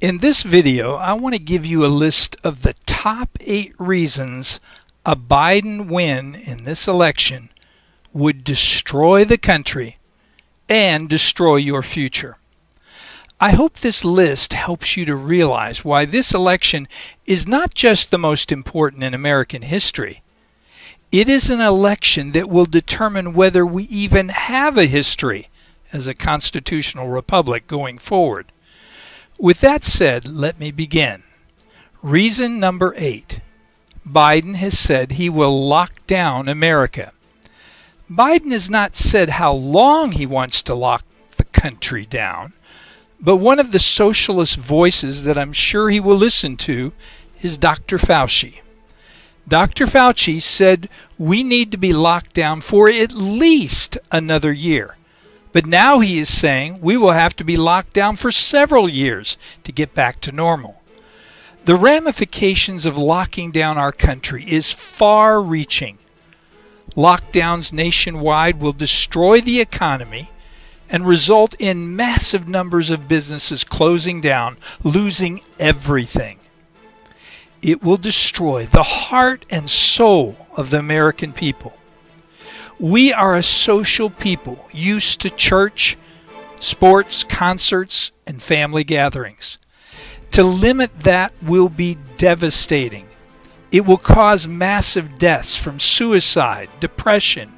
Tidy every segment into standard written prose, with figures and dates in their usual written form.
In this video, I want to give you a list of the top 8 reasons a Biden win in this election would destroy the country and destroy your future. I hope this list helps you to realize why this election is not just the most important in American history. It is an election that will determine whether we even have a history as a constitutional republic going forward. With that said, let me begin. Reason number 8. Biden has said he will lock down America. Biden has not said how long he wants to lock the country down, but one of the socialist voices that I'm sure he will listen to is Dr. Fauci. Dr. Fauci said we need to be locked down for at least another year. But now he is saying we will have to be locked down for several years to get back to normal. The ramifications of locking down our country is far-reaching. Lockdowns nationwide will destroy the economy and result in massive numbers of businesses closing down, losing everything. It will destroy the heart and soul of the American people. We are a social people used to church, sports, concerts, and family gatherings. To limit that will be devastating. It will cause massive deaths from suicide, depression,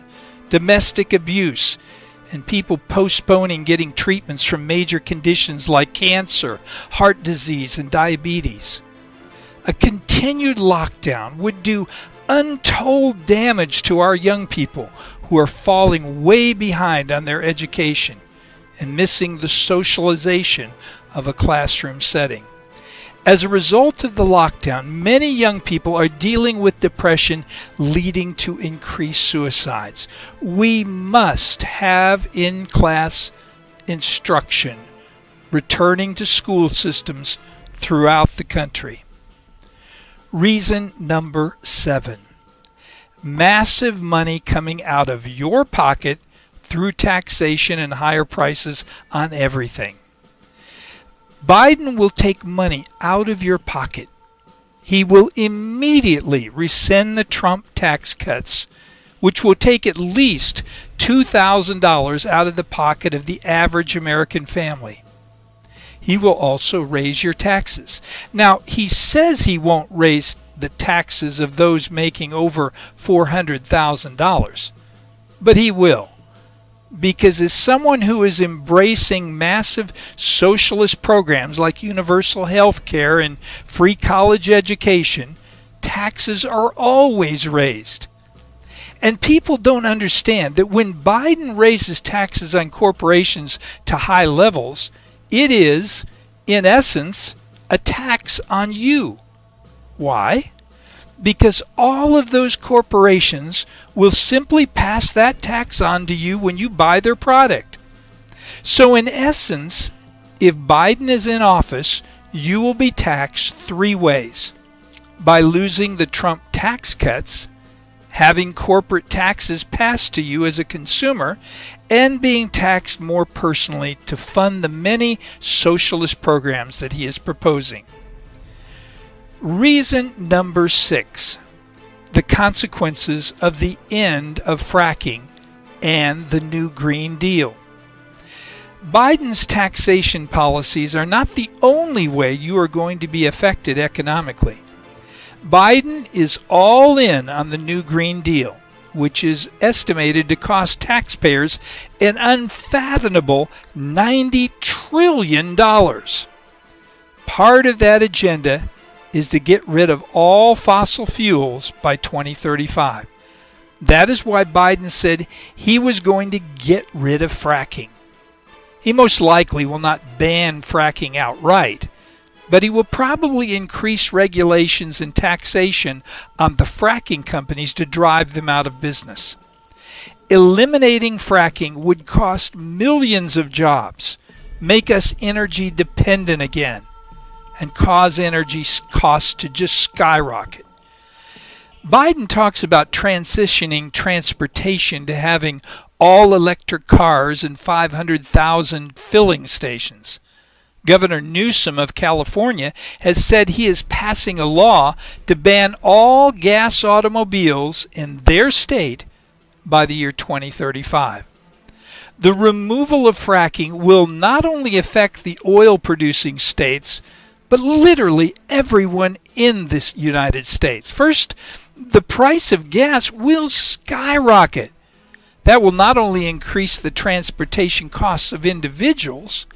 domestic abuse, and people postponing getting treatments from major conditions like cancer, heart disease, and diabetes. A continued lockdown would do untold damage to our young people who are falling way behind on their education and missing the socialization of a classroom setting. As a result of the lockdown, many young people are dealing with depression, leading to increased suicides. We must have in-class instruction returning to school systems throughout the country. Reason number 7. Massive money coming out of your pocket through taxation and higher prices on everything. Biden will take money out of your pocket. He will immediately rescind the Trump tax cuts, which will take at least $2,000 out of the pocket of the average American family. He will also raise your taxes. Now, he says he won't raise the taxes of those making over $400,000, but he will. Because as someone who is embracing massive socialist programs like universal health care and free college education, taxes are always raised. And people don't understand that when Biden raises taxes on corporations to high levels, it is, in essence, a tax on you. Why? Because all of those corporations will simply pass that tax on to you when you buy their product. So in essence, if Biden is in office, you will be taxed 3 ways. By losing the Trump tax cuts, having corporate taxes passed to you as a consumer, and being taxed more personally to fund the many socialist programs that he is proposing. Reason number 6. The consequences of the end of fracking and the new Green Deal. Biden's taxation policies are not the only way you are going to be affected economically. Biden is all in on the new Green Deal, which is estimated to cost taxpayers an unfathomable $90 trillion. Part of that agenda is to get rid of all fossil fuels by 2035. That is why Biden said he was going to get rid of fracking. He most likely will not ban fracking outright, but he will probably increase regulations and taxation on the fracking companies to drive them out of business. Eliminating fracking would cost millions of jobs, make us energy dependent again, and cause energy costs to just skyrocket. Biden talks about transitioning transportation to having all electric cars and 500,000 filling stations. Governor Newsom of California has said he is passing a law to ban all gas automobiles in their state by the year 2035. The removal of fracking will not only affect the oil-producing states, but literally everyone in this United States. First, the price of gas will skyrocket. That will not only increase the transportation costs of individuals,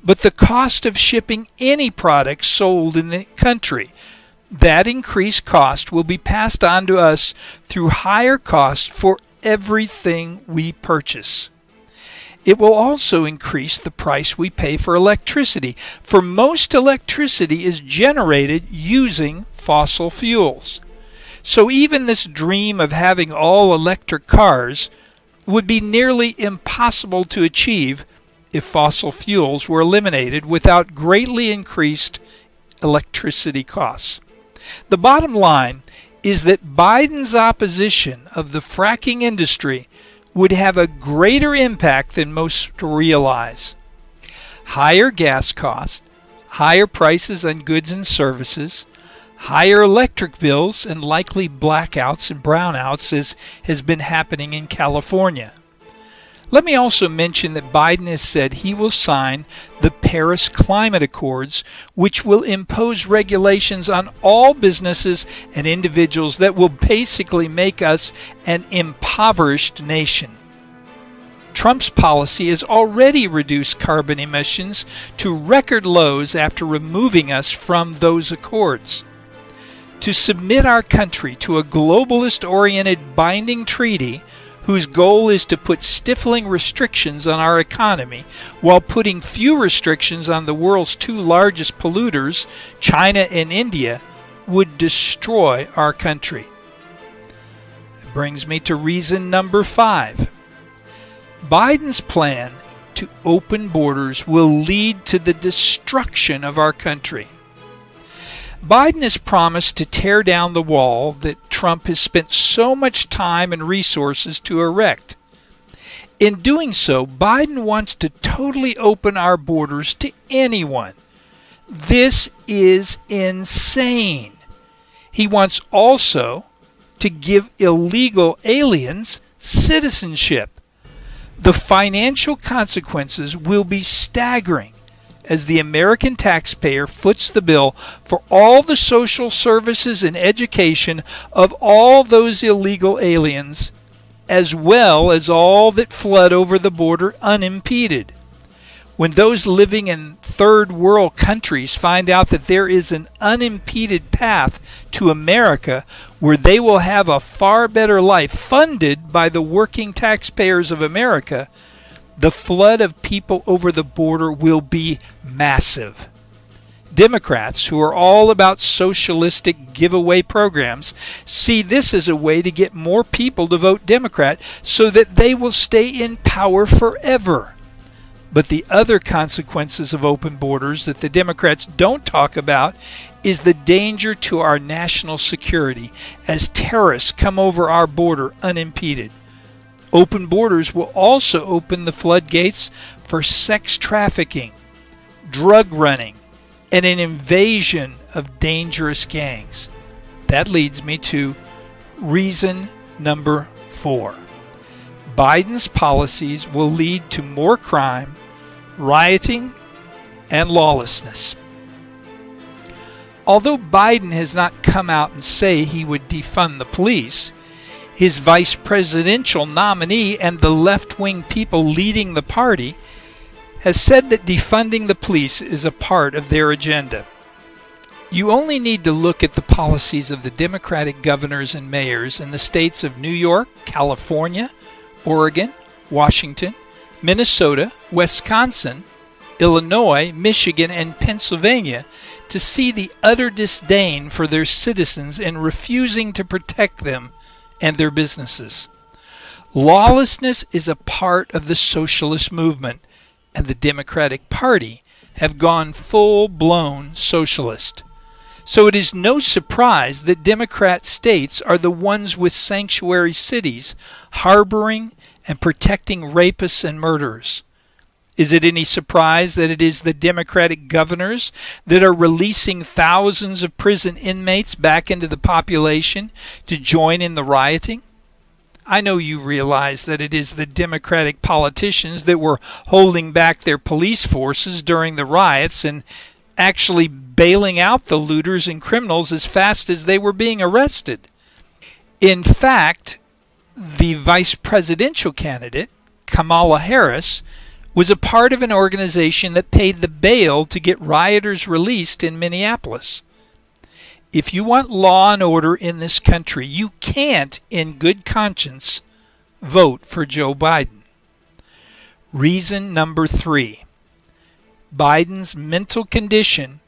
but the cost of shipping any product sold in the country. That increased cost will be passed on to us through higher costs for everything we purchase. It will also increase the price we pay for electricity, for most electricity is generated using fossil fuels. So even this dream of having all electric cars would be nearly impossible to achieve if fossil fuels were eliminated without greatly increased electricity costs. The bottom line is that Biden's opposition of the fracking industry would have a greater impact than most realize. Higher gas costs, higher prices on goods and services, higher electric bills, and likely blackouts and brownouts as has been happening in California. Let me also mention that Biden has said he will sign the Paris Climate Accords, which will impose regulations on all businesses and individuals that will basically make us an impoverished nation. Trump's policy has already reduced carbon emissions to record lows after removing us from those accords. To submit our country to a globalist-oriented binding treaty whose goal is to put stifling restrictions on our economy while putting few restrictions on the world's two largest polluters, China and India, would destroy our country. It brings me to reason number 5. Biden's plan to open borders will lead to the destruction of our country. Biden has promised to tear down the wall that Trump has spent so much time and resources to erect. In doing so, Biden wants to totally open our borders to anyone. This is insane. He wants also to give illegal aliens citizenship. The financial consequences will be staggering as the American taxpayer foots the bill for all the social services and education of all those illegal aliens, as well as all that flood over the border unimpeded. When those living in third world countries find out that there is an unimpeded path to America where they will have a far better life funded by the working taxpayers of America, the flood of people over the border will be massive. Democrats, who are all about socialistic giveaway programs, see this as a way to get more people to vote Democrat so that they will stay in power forever. But the other consequences of open borders that the Democrats don't talk about is the danger to our national security as terrorists come over our border unimpeded. Open borders will also open the floodgates for sex trafficking, drug running, and an invasion of dangerous gangs. That leads me to reason number 4. Biden's policies will lead to more crime, rioting, and lawlessness. Although Biden has not come out and say he would defund the police, his vice presidential nominee and the left-wing people leading the party has said that defunding the police is a part of their agenda. You only need to look at the policies of the Democratic governors and mayors in the states of New York, California, Oregon, Washington, Minnesota, Wisconsin, Illinois, Michigan, and Pennsylvania to see the utter disdain for their citizens and refusing to protect them and their businesses. Lawlessness is a part of the socialist movement, and the Democratic Party have gone full-blown socialist. So it is no surprise that Democrat states are the ones with sanctuary cities harboring and protecting rapists and murderers. Is it any surprise that it is the Democratic governors that are releasing thousands of prison inmates back into the population to join in the rioting? I know you realize that it is the Democratic politicians that were holding back their police forces during the riots and actually bailing out the looters and criminals as fast as they were being arrested. In fact, the vice presidential candidate, Kamala Harris, was a part of an organization that paid the bail to get rioters released in Minneapolis. If you want law and order in this country, you can't, in good conscience, vote for Joe Biden. Reason number 3. Biden's mental condition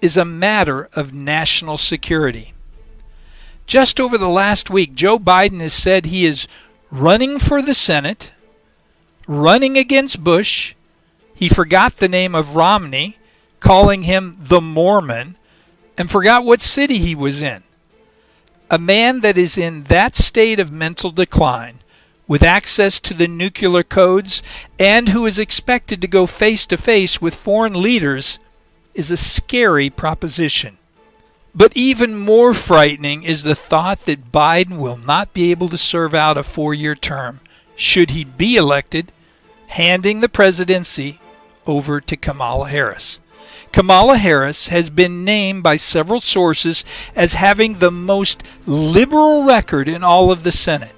is a matter of national security. Just over the last week, Joe Biden has said he is running for the Senate, running against Bush. He forgot the name of Romney, calling him the Mormon, and forgot what city he was in. A man that is in that state of mental decline, with access to the nuclear codes, and who is expected to go face to face with foreign leaders, is a scary proposition. But even more frightening is the thought that Biden will not be able to serve out a 4-year term, should he be elected, handing the presidency over to Kamala Harris. Kamala Harris has been named by several sources as having the most liberal record in all of the Senate.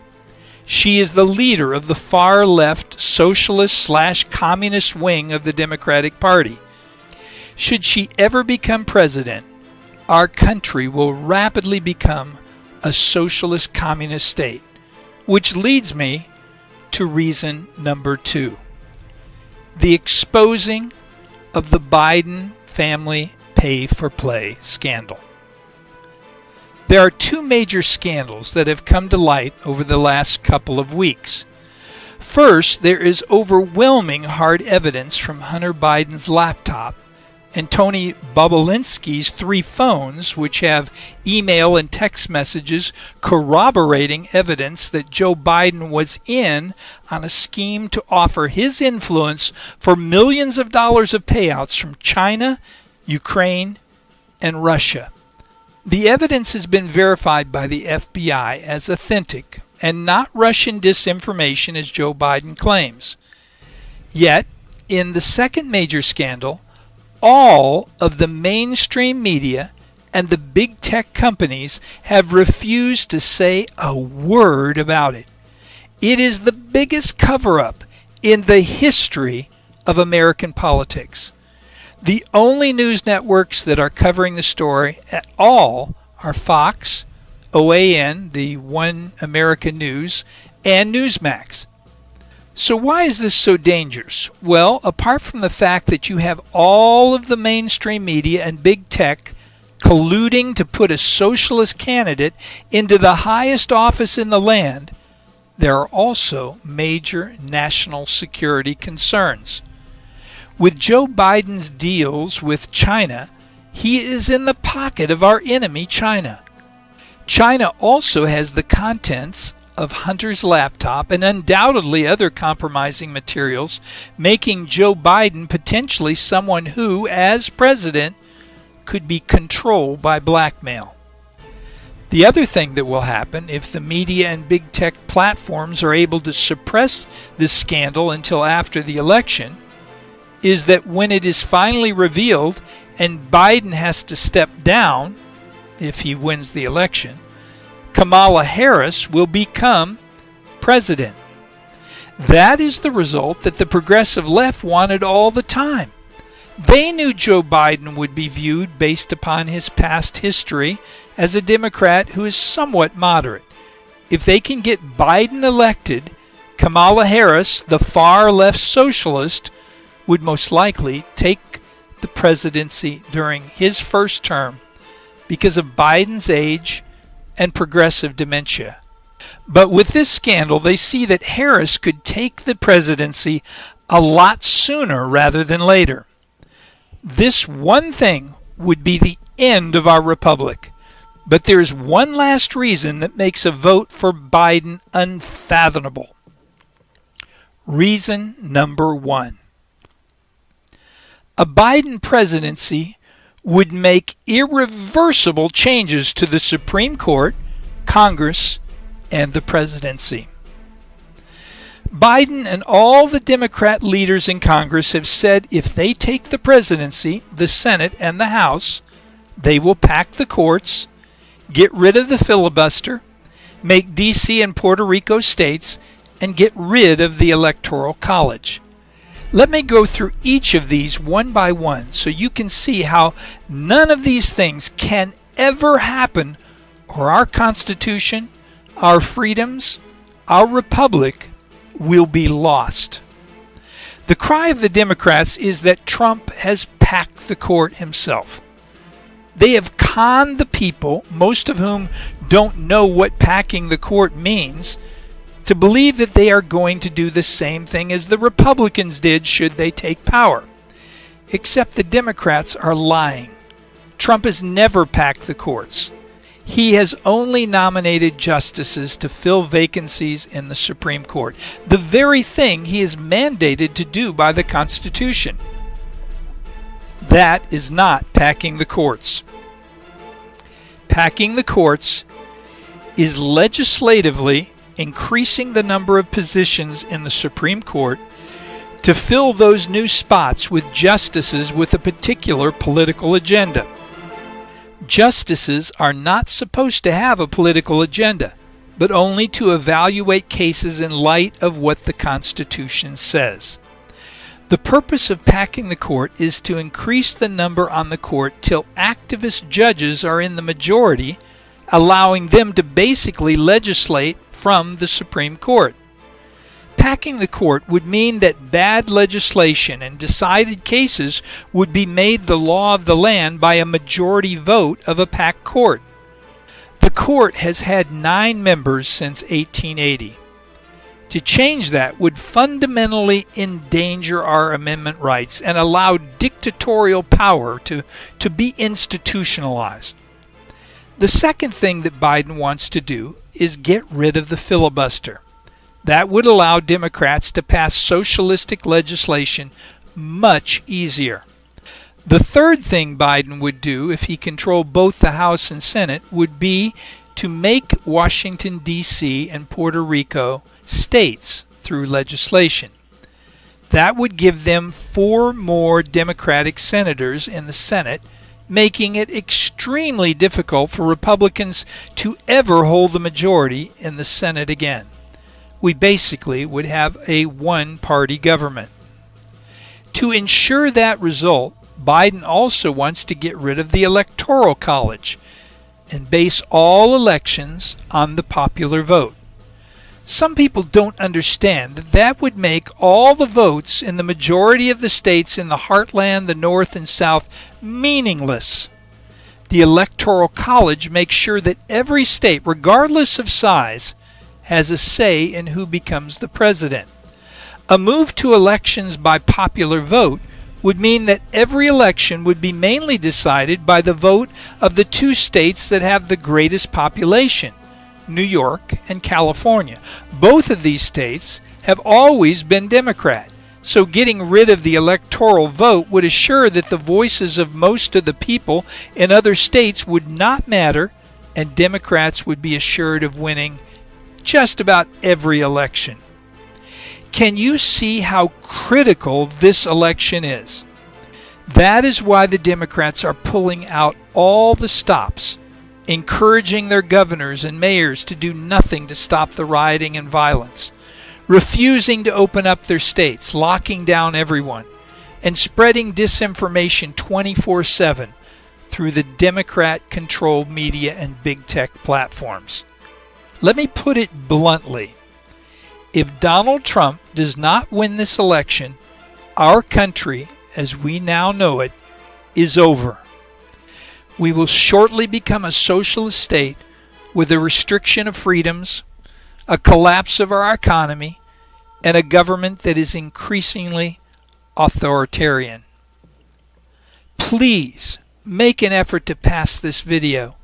She is the leader of the far-left socialist/communist wing of the Democratic Party. Should she ever become president, our country will rapidly become a socialist communist state, which leads me to reason number 2. The exposing of the Biden family pay-for-play scandal. There are 2 major scandals that have come to light over the last couple of weeks. First, there is overwhelming hard evidence from Hunter Biden's laptop and Tony Bobulinski's 3 phones, which have email and text messages corroborating evidence that Joe Biden was in on a scheme to offer his influence for millions of dollars of payouts from China, Ukraine, and Russia. The evidence has been verified by the FBI as authentic and not Russian disinformation as Joe Biden claims. Yet, in the second major scandal, all of the mainstream media and the big tech companies have refused to say a word about it. It is the biggest cover-up in the history of American politics. The only news networks that are covering the story at all are Fox, OAN, the One American News, and Newsmax. So why is this so dangerous? Well, apart from the fact that you have all of the mainstream media and big tech colluding to put a socialist candidate into the highest office in the land, there are also major national security concerns. With Joe Biden's deals with China, he is in the pocket of our enemy, China. China also has the contents of Hunter's laptop and undoubtedly other compromising materials, making Joe Biden potentially someone who, as president, could be controlled by blackmail. The other thing that will happen if the media and big tech platforms are able to suppress this scandal until after the election is that when it is finally revealed and Biden has to step down, if he wins the election, Kamala Harris will become president. That is the result that the progressive left wanted all the time. They knew Joe Biden would be viewed based upon his past history as a Democrat who is somewhat moderate. If they can get Biden elected, Kamala Harris, the far left socialist, would most likely take the presidency during his first term because of Biden's age and progressive dementia. But with this scandal, they see that Harris could take the presidency a lot sooner rather than later. This one thing would be the end of our republic. But there's one last reason that makes a vote for Biden unfathomable. Reason number 1. A Biden presidency would make irreversible changes to the Supreme Court, Congress, and the presidency. Biden and all the Democrat leaders in Congress have said if they take the presidency, the Senate, and the House, they will pack the courts, get rid of the filibuster, make D.C. and Puerto Rico states, and get rid of the Electoral College. Let me go through each of these one by one so you can see how none of these things can ever happen, or our Constitution, our freedoms, our republic will be lost. The cry of the Democrats is that Trump has packed the court himself. They have conned the people, most of whom don't know what packing the court means, to believe that they are going to do the same thing as the Republicans did should they take power. Except the Democrats are lying. Trump has never packed the courts. He has only nominated justices to fill vacancies in the Supreme Court, the very thing he is mandated to do by the Constitution. That is not packing the courts. Packing the courts is legislatively increasing the number of positions in the Supreme Court to fill those new spots with justices with a particular political agenda. Justices are not supposed to have a political agenda, but only to evaluate cases in light of what the Constitution says. The purpose of packing the court is to increase the number on the court till activist judges are in the majority, allowing them to basically legislate from the Supreme Court. Packing the court would mean that bad legislation and decided cases would be made the law of the land by a majority vote of a packed court. The court has had 9 members since 1880. To change that would fundamentally endanger our amendment rights and allow dictatorial power to be institutionalized. The second thing that Biden wants to do is get rid of the filibuster. That would allow Democrats to pass socialistic legislation much easier. The third thing Biden would do if he controlled both the House and Senate would be to make Washington, D.C. and Puerto Rico states through legislation. That would give them 4 more Democratic senators in the Senate, making it extremely difficult for Republicans to ever hold the majority in the Senate again. We basically would have a one-party government. To ensure that result, Biden also wants to get rid of the Electoral College and base all elections on the popular vote. Some people don't understand that that would make all the votes in the majority of the states in the heartland, the North and South, meaningless. The Electoral College makes sure that every state, regardless of size, has a say in who becomes the president. A move to elections by popular vote would mean that every election would be mainly decided by the vote of the 2 states that have the greatest population, New York and California. Both of these states have always been Democrat, so getting rid of the electoral vote would assure that the voices of most of the people in other states would not matter, and Democrats would be assured of winning just about every election. Can you see how critical this election is? That is why the Democrats are pulling out all the stops, encouraging their governors and mayors to do nothing to stop the rioting and violence, refusing to open up their states, locking down everyone, and spreading disinformation 24/7 through the Democrat-controlled media and big tech platforms. Let me put it bluntly. If Donald Trump does not win this election, our country, as we now know it, is over. We will shortly become a socialist state with a restriction of freedoms, a collapse of our economy, and a government that is increasingly authoritarian. Please make an effort to pass this video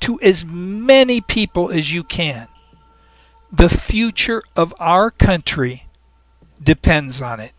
to as many people as you can. The future of our country depends on it.